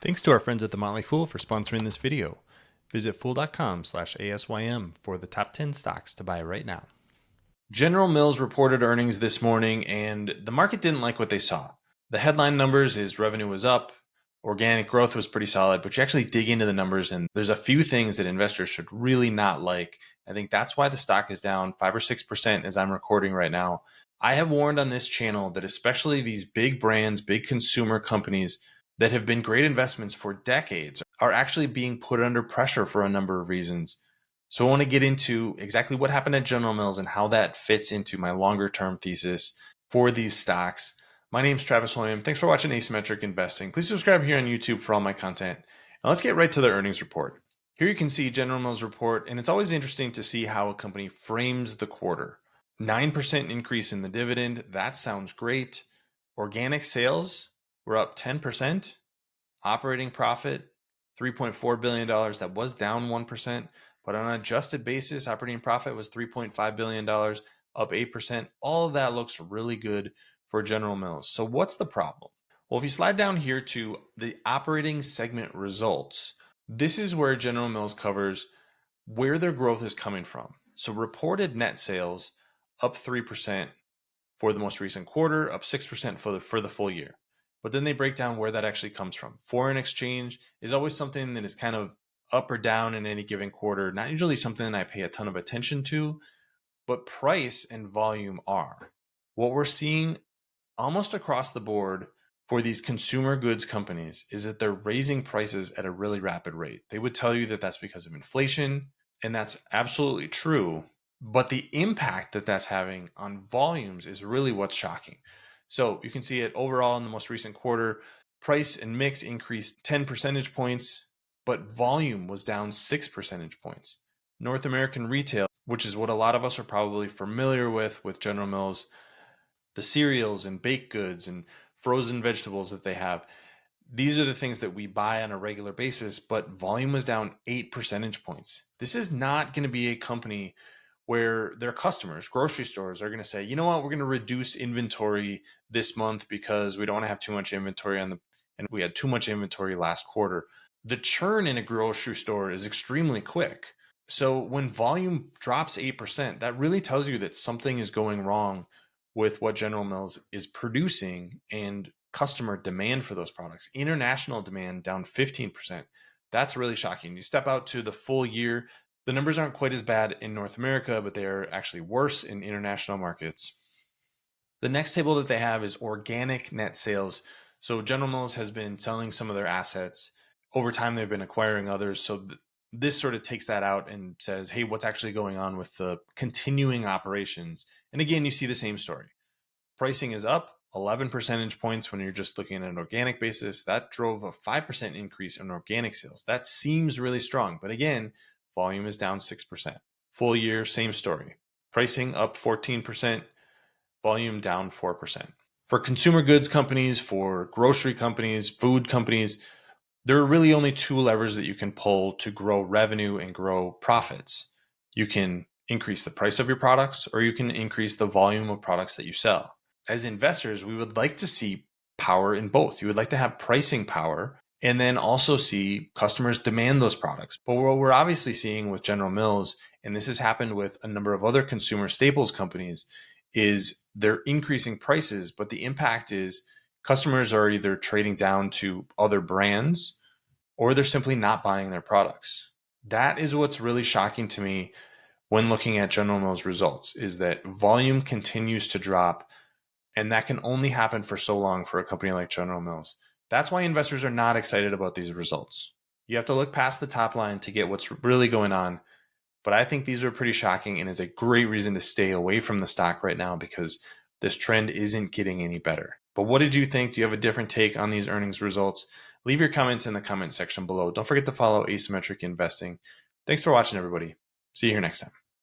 Thanks to our friends at The Motley Fool for sponsoring this video. Visit fool.com/ASYM for the top 10 stocks to buy right now. General Mills reported earnings this morning and the market didn't like what they saw. The headline numbers is revenue was up, organic growth was pretty solid, but you actually dig into the numbers and there's a few things that investors should really not like. I think that's why the stock is down 5 or 6% as I'm recording right now. I have warned on this channel that especially these big brands, big consumer companies that have been great investments for decades are actually being put under pressure for a number of reasons. So I want to get into exactly what happened at General Mills and how that fits into my longer term thesis for these stocks. My name is Travis William. Thanks for watching Asymmetric Investing. Please subscribe here on YouTube for all my content. Now let's get right to the earnings report. Here you can see General Mills report, and it's always interesting to see how a company frames the quarter. 9% increase in the dividend. That sounds great. Organic sales were up 10%. Operating profit, $3.4 billion. That was down 1%. But on an adjusted basis, operating profit was $3.5 billion, up 8%. All of that looks really good for General Mills. So what's the problem? Well, if you slide down here to the operating segment results, this is where General Mills covers where their growth is coming from. So reported net sales up 3% for the most recent quarter, up 6% for the full year. But then they break down where that actually comes from. Foreign exchange is always something that is kind of up or down in any given quarter, not usually something that I pay a ton of attention to, but price and volume are. What we're seeing almost across the board for these consumer goods companies is that they're raising prices at a really rapid rate. They would tell you that that's because of inflation, and that's absolutely true. But the impact that that's having on volumes is really what's shocking. So you can see it overall in the most recent quarter, price and mix increased 10 percentage points, but volume was down 6 percentage points. North American retail, which is what a lot of us are probably familiar with General Mills, the cereals and baked goods and frozen vegetables that they have, these are the things that we buy on a regular basis, but volume was down 8 percentage points. This is not going to be a company where their customers, grocery stores, are going to say, you know what, we're going to reduce inventory this month because we don't want to have too much inventory and we had too much inventory last quarter. The churn in a grocery store is extremely quick. So when volume drops 8%, that really tells you that something is going wrong with what General Mills is producing and customer demand for those products. International demand down 15%. That's really shocking. You step out to the full year, the numbers aren't quite as bad in North America, but they are actually worse in international markets. The next table that they have is organic net sales. So General Mills has been selling some of their assets. Over time, they've been acquiring others. So this sort of takes that out and says, hey, what's actually going on with the continuing operations? And again, you see the same story. Pricing is up 11 percentage points when you're just looking at an organic basis. That drove a 5% increase in organic sales. That seems really strong. But again, volume is down 6%. Full year, same story. Pricing up 14%, volume down 4%. For consumer goods companies, for grocery companies, food companies, there are really only two levers that you can pull to grow revenue and grow profits. You can increase the price of your products, or you can increase the volume of products that you sell. As investors, we would like to see power in both. You would like to have pricing power and then also see customers demand those products. But what we're obviously seeing with General Mills, and this has happened with a number of other consumer staples companies, is they're increasing prices, but the impact is customers are either trading down to other brands or they're simply not buying their products. That is what's really shocking to me when looking at General Mills results, is that volume continues to drop, and that can only happen for so long for a company like General Mills. That's why investors are not excited about these results. You have to look past the top line to get what's really going on. But I think these are pretty shocking and is a great reason to stay away from the stock right now because this trend isn't getting any better. But what did you think? Do you have a different take on these earnings results? Leave your comments in the comment section below. Don't forget to follow Asymmetric Investing. Thanks for watching, everybody. See you here next time.